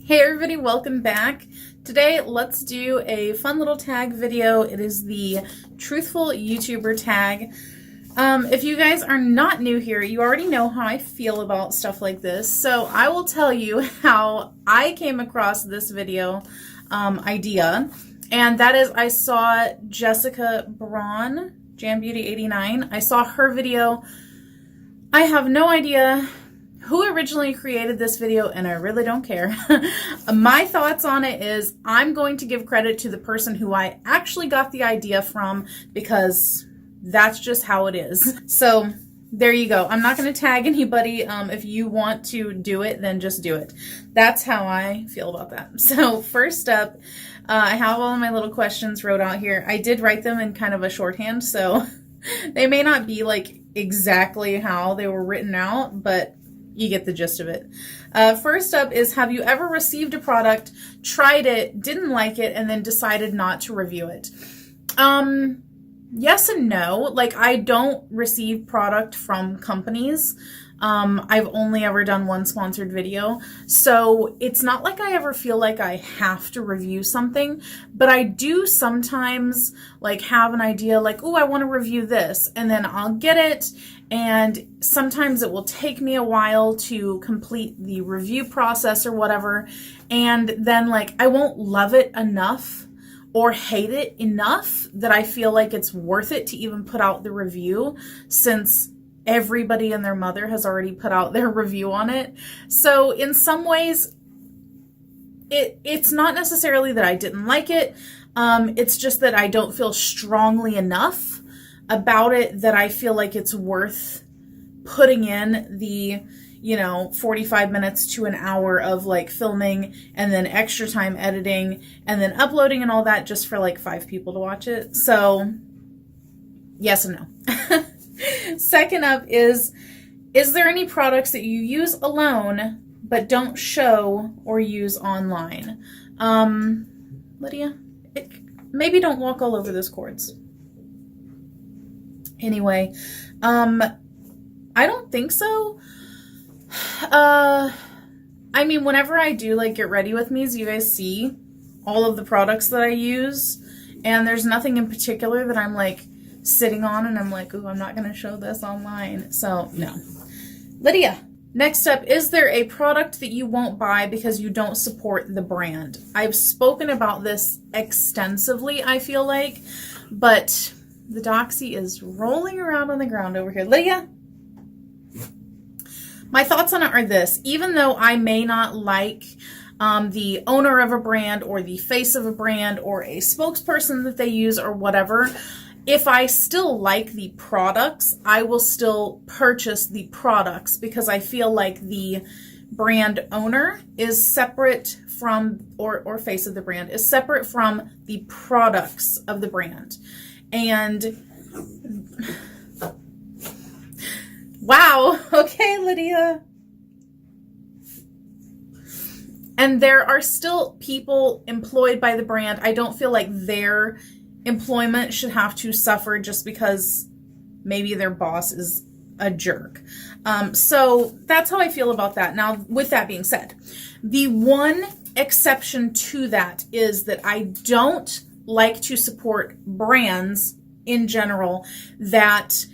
Hey everybody, welcome back. Today let's do a fun little tag video. It is the Truthful YouTuber Tag. If you guys are not new here, you already know how I feel about stuff like this. So I will tell you how I came across this video idea. And that is, I saw Jessica Braun, JamBeauty89. I saw her video. I have no idea who originally created this video, and I really don't care. My thoughts on it is I'm going to give credit to the person who I actually got the idea from, because that's just how it is. So there you go. I'm not going to tag anybody. If you want to do it, then just do it. That's how I feel about that. So first up, I have all of my little questions wrote out here. I did write them in kind of a shorthand, so they may not be like exactly how they were written out, but you get the gist of it. First up is, have you ever received a product, tried it, didn't like it, and then decided not to review it? Yes and no. Like, I don't receive product from companies. I've only ever done one sponsored video. So it's not like I ever feel like I have to review something, but I do sometimes like have an idea like, oh, I want to review this, and then I'll get it. And sometimes it will take me a while to complete the review process or whatever. And then like, I won't love it enough or hate it enough that I feel like it's worth it to even put out the review, since everybody and their mother has already put out their review on it. So in some ways, it's not necessarily that I didn't like it. It's just that I don't feel strongly enough about it that I feel like it's worth putting in the, 45 minutes to an hour of like filming and then extra time editing and then uploading and all that just for like 5 people to watch it. So yes and no. Second up is there any products that you use alone but don't show or use online? Lydia, maybe don't walk all over those cords. Anyway, I don't think so. I mean, whenever I do like get ready with me's, you guys see all of the products that I use, and there's nothing in particular that I'm like sitting on and I'm like, ooh, I'm not going to show this online. So no. Lydia, next up, is there a product that you won't buy because you don't support the brand? I've spoken about this extensively, I feel like, but the doxy is rolling around on the ground over here. Lydia, my thoughts on it are this. Even though I may not like the owner of a brand or the face of a brand or a spokesperson that they use or whatever, if I still like the products, I will still purchase the products because I feel like the brand owner is separate from, or face of the brand is separate from the products of the brand. And wow, okay, Lydia. And there are still people employed by the brand. I don't feel like their employment should have to suffer just because maybe their boss is a jerk. So that's how I feel about that. Now, with that being said, the one exception to that is that I don't like to support brands in general that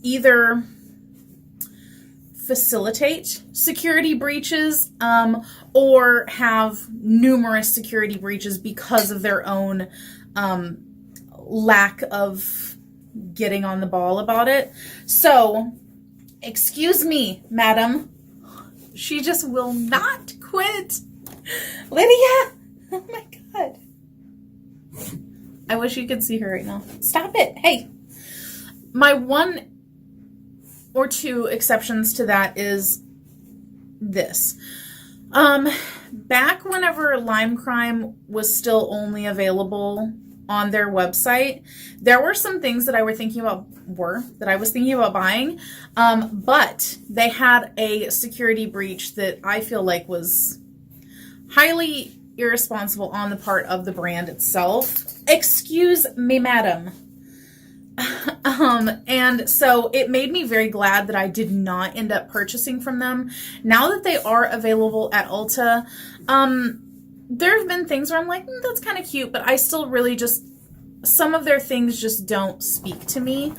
either facilitate security breaches or have numerous security breaches because of their own lack of getting on the ball about it. So, excuse me, madam. She just will not quit. Lydia! Oh my God. I wish you could see her right now. Stop it. Hey. My one or two exceptions to that is this. Back whenever Lime Crime was still only available on their website, there were some things that I was thinking about buying, but they had a security breach that I feel like was highly irresponsible on the part of the brand itself. Excuse me, madam. And so it made me very glad that I did not end up purchasing from them. Now that they are available at Ulta, there have been things where I'm like, that's kind of cute, but I still really just, some of their things just don't speak to me.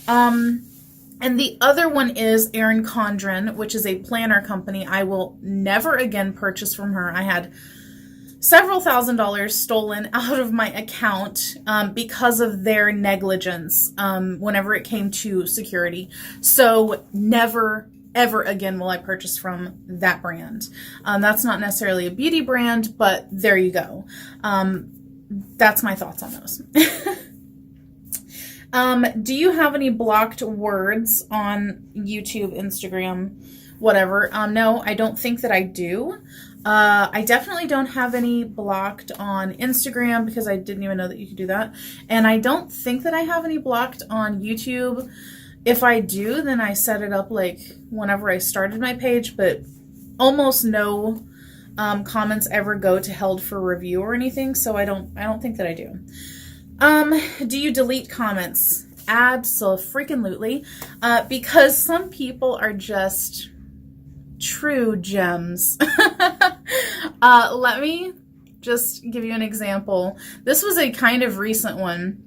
And the other one is Erin Condren, which is a planner company. I will never again purchase from her. I had several $1,000s stolen out of my account because of their negligence whenever it came to security. So never, ever again will I purchase from that brand. That's not necessarily a beauty brand, but there you go. That's my thoughts on those. Do you have any blocked words on YouTube, Instagram, whatever? No, I don't think that I do. I definitely don't have any blocked on Instagram because I didn't even know that you could do that. And I don't think that I have any blocked on YouTube. If I do, then I set it up like whenever I started my page, but almost no comments ever go to held for review or anything, so I don't think that I do. Do you delete comments? Absolutely. Because some people are just true gems. Let me just give you an example. This was a kind of recent one.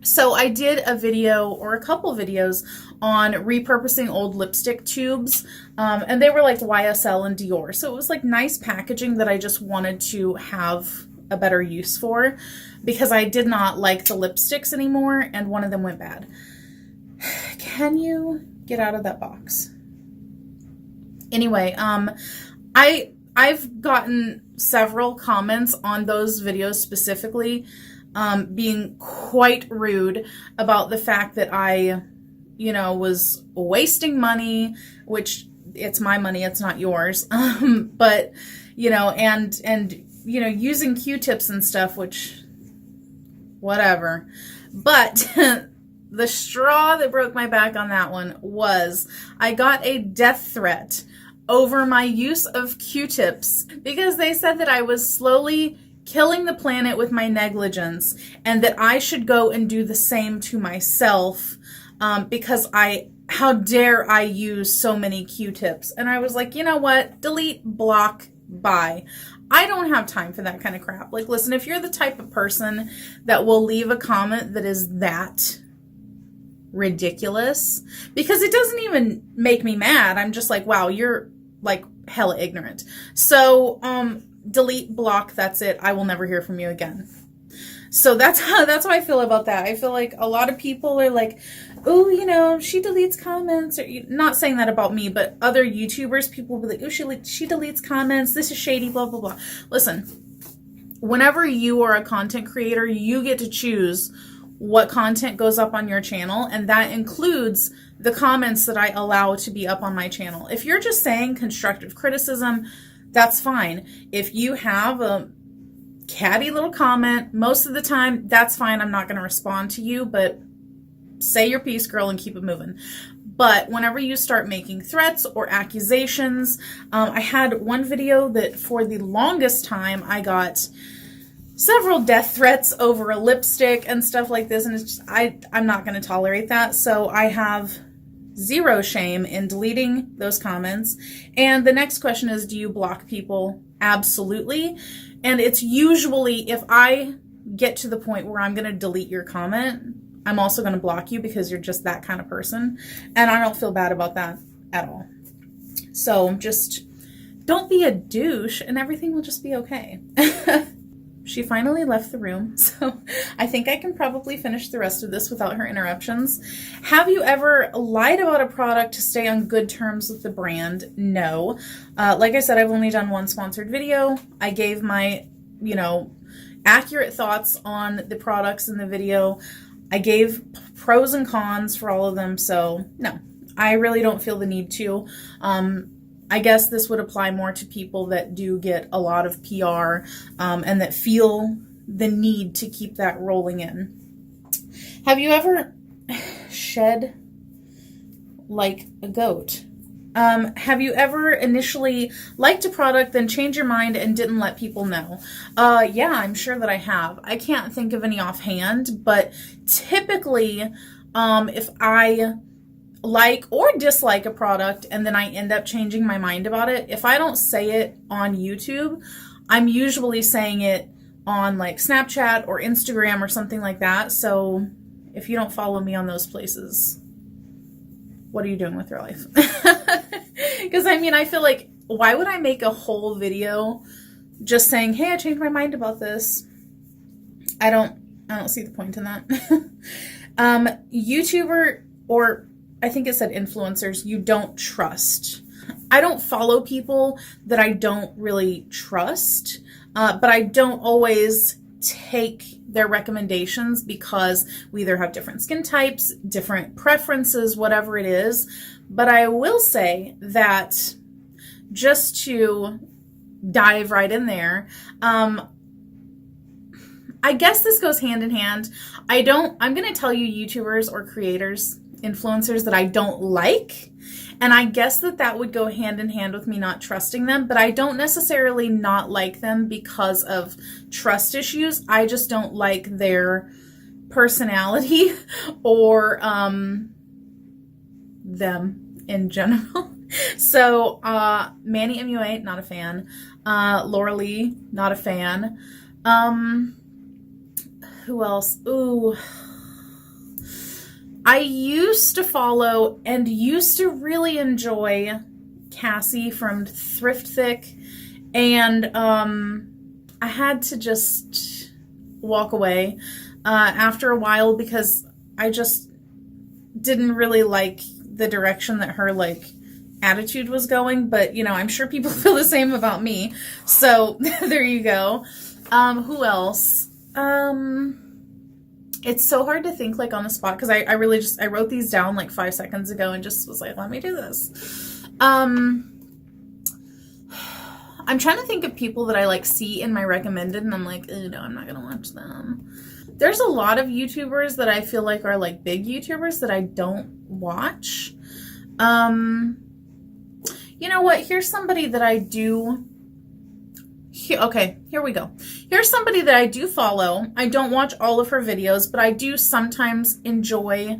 So I did a video or a couple videos on repurposing old lipstick tubes, and they were like YSL and Dior. So it was like nice packaging that I just wanted to have a better use for because I did not like the lipsticks anymore and one of them went bad. Can you get out of that box? Anyway, I've gotten several comments on those videos specifically being quite rude about the fact that I, was wasting money, which it's my money, it's not yours. But, and using Q-tips and stuff, which, whatever. But the straw that broke my back on that one was I got a death threat over my use of Q-tips because they said that I was slowly killing the planet with my negligence and that I should go and do the same to myself because how dare I use so many Q-tips? And I was like, you know what? Delete, block, bye. I don't have time for that kind of crap. Like, listen, if you're the type of person that will leave a comment that is that ridiculous, because it doesn't even make me mad. I'm just like, wow, you're like hella ignorant. So, delete, block, that's it. I will never hear from you again. So that's how I feel about that. I feel like a lot of people are like, oh, she deletes comments. Or, not saying that about me, but other YouTubers, people will be like, oh, she deletes comments. This is shady, blah, blah, blah. Listen, whenever you are a content creator, you get to choose what content goes up on your channel, and that includes the comments that I allow to be up on my channel. If you're just saying constructive criticism, that's fine. If you have a catty little comment, most of the time, that's fine. I'm not going to respond to you, but say your piece, girl, and keep it moving. But whenever you start making threats or accusations, I had one video that for the longest time, I got several death threats over a lipstick and stuff like this, and it's just, I'm not going to tolerate that. So I have zero shame in deleting those comments. And the next question is, do you block people? Absolutely. And it's usually if I get to the point where I'm going to delete your comment, I'm also going to block you because you're just that kind of person. And I don't feel bad about that at all. So just don't be a douche and everything will just be okay. She finally left the room, so I think I can probably finish the rest of this without her interruptions. Have you ever lied about a product to stay on good terms with the brand? No. Like I said, I've only done one sponsored video. I gave my, accurate thoughts on the products in the video. I gave pros and cons for all of them, so no, I really don't feel the need to. I guess this would apply more to people that do get a lot of PR and that feel the need to keep that rolling in. Have you ever shed like a goat? Have you ever initially liked a product, then changed your mind and didn't let people know? Yeah, I'm sure that I have. I can't think of any offhand, but typically If I like or dislike a product and then I end up changing my mind about it, if I don't say it on YouTube, I'm usually saying it on like Snapchat or Instagram or something like that. So if you don't follow me on those places, what are you doing with your life? Because I mean, I feel like, why would I make a whole video just saying, hey, I changed my mind about this? I don't see the point in that. YouTuber, or I think it said influencers, you don't trust. I don't follow people that I don't really trust, but I don't always take their recommendations because we either have different skin types, different preferences, whatever it is. But I will say that, just to dive right in there, I guess this goes hand in hand. I'm going to tell you YouTubers or creators, influencers that I don't like. And I guess that would go hand in hand with me not trusting them, but I don't necessarily not like them because of trust issues. I just don't like their personality or them in general. So Manny MUA, not a fan. Laura Lee, not a fan. Who else? Ooh. I used to follow and used to really enjoy Cassie from Thrift Thick, and I had to just walk away after a while because I just didn't really like the direction that her like attitude was going. But you know, I'm sure people feel the same about me, so there you go. Who else? It's so hard to think like on the spot because I really just, I wrote these down like 5 seconds ago and just was like, let me do this. I'm trying to think of people that I like see in my recommended and I'm like, oh no, I'm not gonna watch them. There's a lot of YouTubers that I feel like are like big YouTubers that I don't watch. You know what? Here's somebody that I do. Okay, here we go. Here's somebody that I do follow. I don't watch all of her videos, but I do sometimes enjoy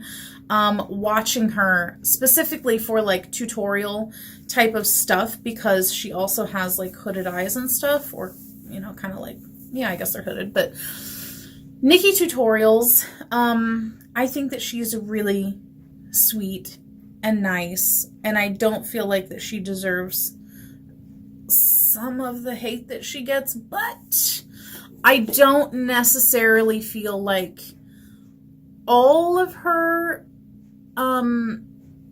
watching her specifically for like tutorial type of stuff because she also has like hooded eyes and stuff, or, you know, kind of like, yeah, I guess they're hooded, but Nikki Tutorials, I think that she's really sweet and nice, and I don't feel like that she deserves some of the hate that she gets, but I don't necessarily feel like all of her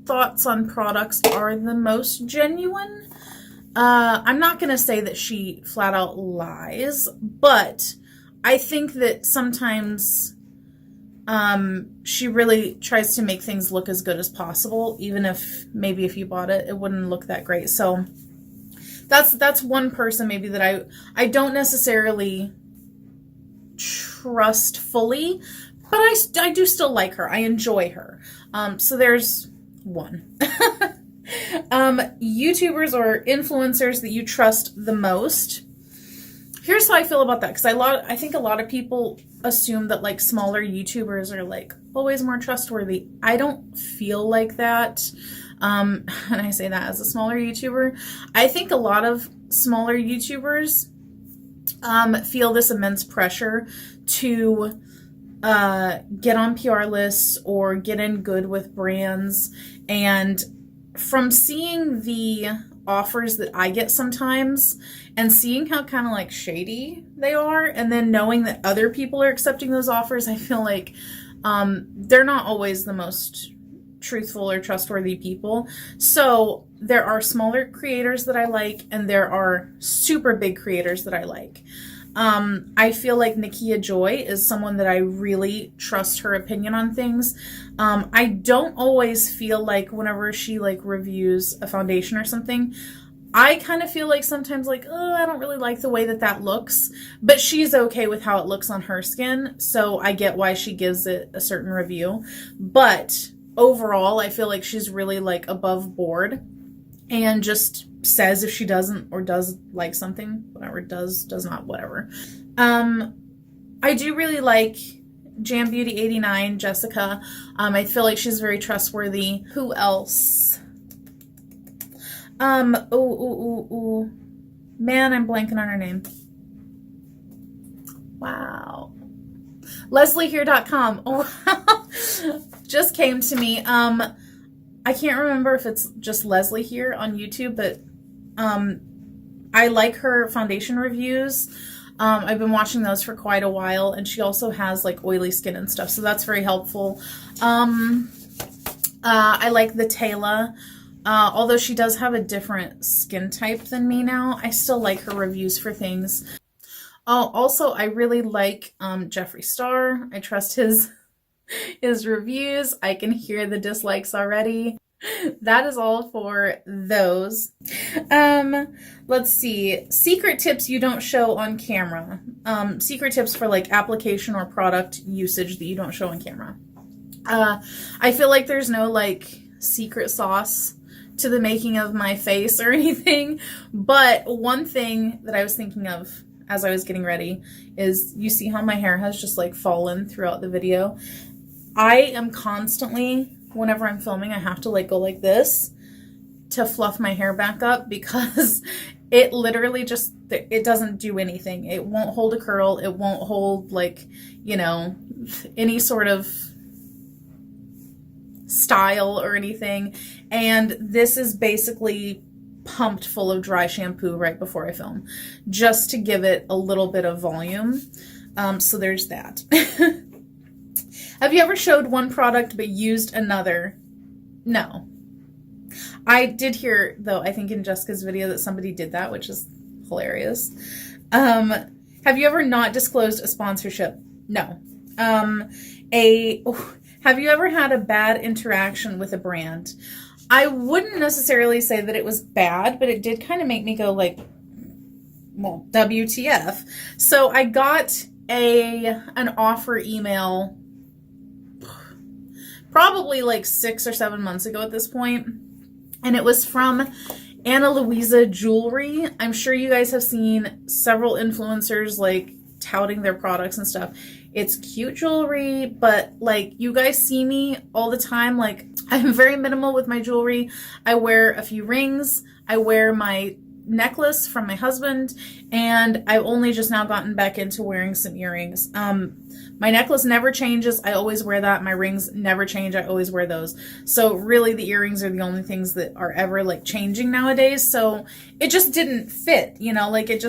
thoughts on products are the most genuine. I'm not going to say that she flat out lies, but I think that sometimes she really tries to make things look as good as possible, even if maybe if you bought it, it wouldn't look that great. So that's one person maybe that I don't necessarily trust fully, but I do still like her. I enjoy her. So there's one. YouTubers or influencers that you trust the most. Here's how I feel about that, because I think a lot of people assume that like smaller YouTubers are like always more trustworthy. I don't feel like that. And I say that as a smaller YouTuber. I think a lot of smaller YouTubers feel this immense pressure to get on PR lists or get in good with brands. And from seeing the offers that I get sometimes and seeing how kind of like shady they are, and then knowing that other people are accepting those offers, I feel like they're not always the most truthful or trustworthy people. So there are smaller creators that I like, and there are super big creators that I like. I feel like Nakia Joy is someone that I really trust her opinion on things. I don't always feel like whenever she like reviews a foundation or something, I kind of feel like sometimes like, oh, I don't really like the way that looks, but she's okay with how it looks on her skin. So I get why she gives it a certain review. But overall, I feel like she's really like above board and just says if she doesn't or does like something, whatever, does not, whatever. I do really like Jam Beauty 89, Jessica. I feel like she's very trustworthy. Who else? Man, I'm blanking on her name. Wow. LeslieHere.com. Oh, wow. Just came to me. I can't remember if it's just Leslie here on YouTube, but I like her foundation reviews. I've been watching those for quite a while, and she also has like oily skin and stuff, so that's very helpful. I like the Taylor. Although she does have a different skin type than me now, I still like her reviews for things. Oh, also, I really like Jeffree Star. I trust his reviews. I can hear the dislikes already. That is all for those. Let's see. Secret tips you don't show on camera. Secret tips for like application or product usage that you don't show on camera. I feel like there's no like secret sauce to the making of my face or anything, but one thing that I was thinking of as I was getting ready is, you see how my hair has just like fallen throughout the video? I am constantly, whenever I'm filming, I have to like go like this to fluff my hair back up, because it literally just, it doesn't do anything. It won't hold a curl. It won't hold like, you know, any sort of style or anything. And this is basically pumped full of dry shampoo right before I film, just to give it a little bit of volume. So there's that. Have you ever showed one product but used another? No. I did hear, though, I think in Jessica's video, that somebody did that, which is hilarious. Have you ever not disclosed a sponsorship? No. Have you ever had a bad interaction with a brand? I wouldn't necessarily say that it was bad, but it did kind of make me go like, well, WTF. So I got an offer email probably like 6 or 7 months ago at this point, and it was from Ana Luisa Jewelry. I'm sure you guys have seen several influencers like touting their products and stuff. It's cute jewelry, but like, you guys see me all the time. Like, I'm very minimal with my jewelry. I wear a few rings. I wear my necklace from my husband, and I've only just now gotten back into wearing some earrings. My necklace never changes. I always wear that. My rings never change. I always wear those. So really the earrings are the only things that are ever like changing nowadays. So it just didn't fit, you know, like it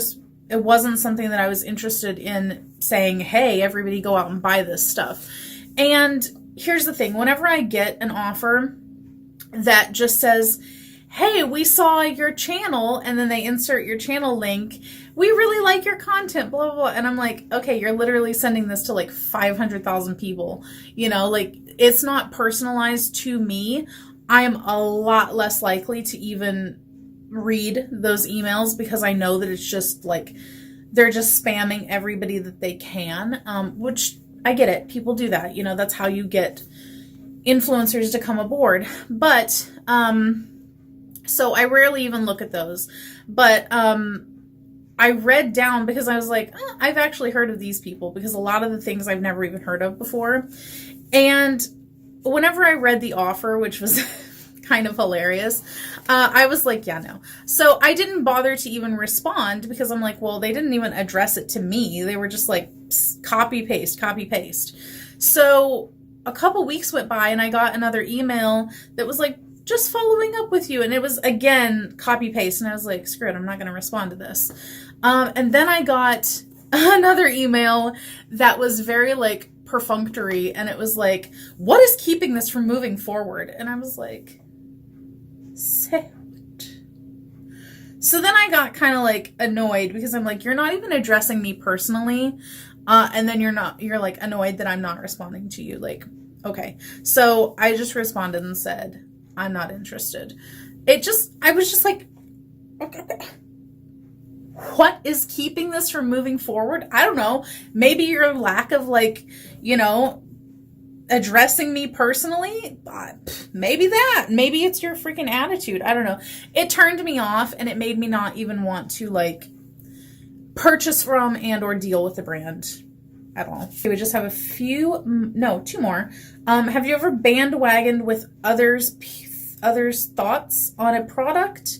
wasn't something that I was interested in saying, hey, everybody go out and buy this stuff. And here's the thing. Whenever I get an offer that just says, hey, we saw your channel, and then they insert your channel link, we really like your content, blah, blah, blah. And I'm like, okay, you're literally sending this to like 500,000 people. You know, like, it's not personalized to me. I am a lot less likely to even read those emails, because I know that it's just like, they're just spamming everybody that they can, which I get it. People do that. You know, that's how you get influencers to come aboard. But, so I rarely even look at those. But, I read down, because I was like, I've actually heard of these people, because a lot of the things I've never even heard of before. And whenever I read the offer, which was kind of hilarious, I was like, yeah, no. So I didn't bother to even respond, because I'm like, well, they didn't even address it to me. They were just like, copy, paste, copy, paste. So a couple weeks went by, and I got another email that was like, just following up with you. And it was, again, copy, paste. And I was like, screw it, I'm not going to respond to this. And then I got another email that was very like perfunctory. And it was like, what is keeping this from moving forward? And I was like, say what? So then I got kind of like annoyed, because I'm like, you're not even addressing me personally. And then you're like annoyed that I'm not responding to you. Like, okay. So I just responded and said, I'm not interested. I was just like, okay, what is keeping this from moving forward? I don't know. Maybe your lack of like, you know, addressing me personally. Maybe that. Maybe it's your freaking attitude. I don't know. It turned me off, and it made me not even want to like purchase from and or deal with the brand at all. Okay, we just have a few, no, two more. Have you ever bandwagoned with others' thoughts on a product?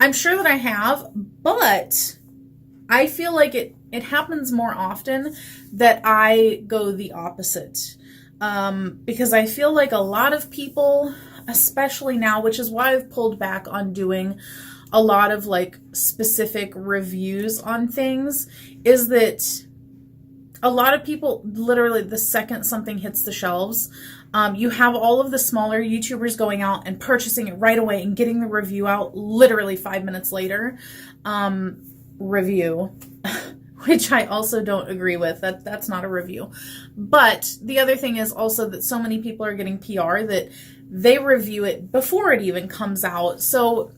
I'm sure that I have, but I feel like it happens more often that I go the opposite. Because I feel like a lot of people, especially now, which is why I've pulled back on doing a lot of like specific reviews on things, is that a lot of people, literally the second something hits the shelves, you have all of the smaller YouTubers going out and purchasing it right away and getting the review out literally 5 minutes later. Review, which I also don't agree with. That's not a review. But the other thing is also that so many people are getting PR that they review it before it even comes out. So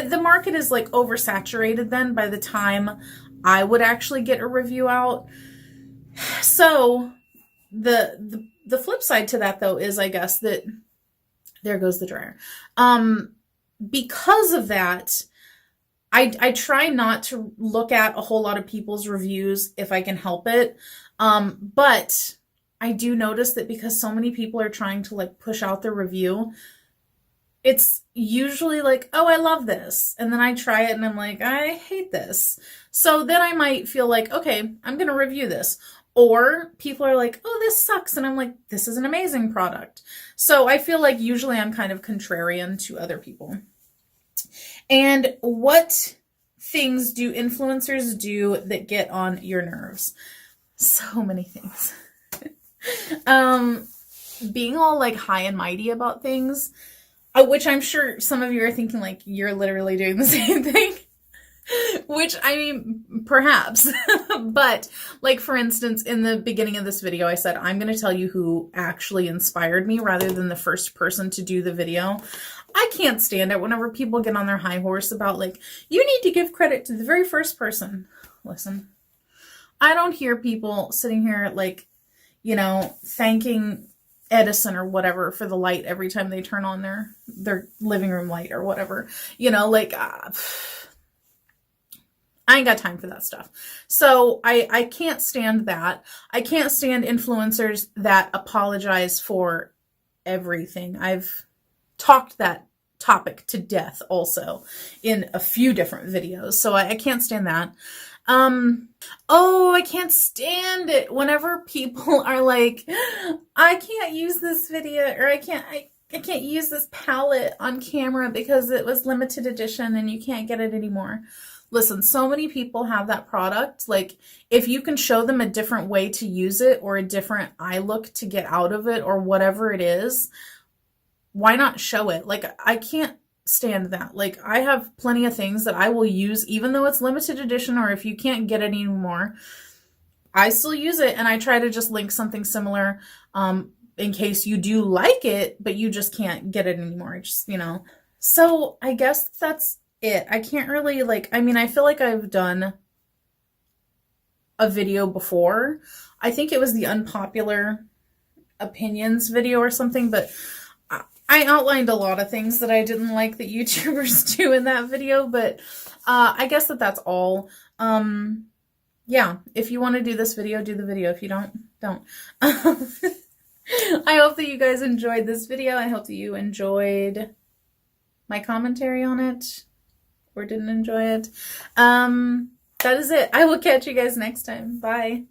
the market is like oversaturated then by the time I would actually get a review out. So the flip side to that, though, is I guess that there goes the dryer. Because of that, I try not to look at a whole lot of people's reviews if I can help it. But I do notice that because so many people are trying to like push out their review, it's usually like, oh, I love this. And then I try it and I'm like, I hate this. So then I might feel like, okay, I'm going to review this. Or people are like, oh, this sucks. And I'm like, this is an amazing product. So I feel like usually I'm kind of contrarian to other people. And what things do influencers do that get on your nerves? So many things. Being all like high and mighty about things, which I'm sure some of you are thinking like you're literally doing the same thing. Which, I mean, perhaps. But, like, for instance, in the beginning of this video, I said, I'm going to tell you who actually inspired me rather than the first person to do the video. I can't stand it whenever people get on their high horse about, like, you need to give credit to the very first person. Listen, I don't hear people sitting here, like, you know, thanking Edison or whatever for the light every time they turn on their living room light or whatever. You know, like... I ain't got time for that stuff. So I can't stand that. I can't stand influencers that apologize for everything. I've talked that topic to death also in a few different videos. So I can't stand that. Oh, I can't stand it whenever people are like, I can't use this video, or I can't use this palette on camera because it was limited edition and you can't get it anymore. Listen, so many people have that product. Like, if you can show them a different way to use it or a different eye look to get out of it or whatever it is, why not show it? Like, I can't stand that. Like, I have plenty of things that I will use even though it's limited edition, or if you can't get it anymore, I still use it, and I try to just link something similar in case you do like it, but you just can't get it anymore. Just, you know. So I guess that's it. I can't really, like, I mean, I feel like I've done a video before. I think it was the unpopular opinions video or something, but I outlined a lot of things that I didn't like that YouTubers do in that video, but I guess that's all. Yeah, if you want to do this video, do the video. If you don't. I hope that you guys enjoyed this video. I hope that you enjoyed my commentary on it. Or didn't enjoy it. That is it. I will catch you guys next time. Bye.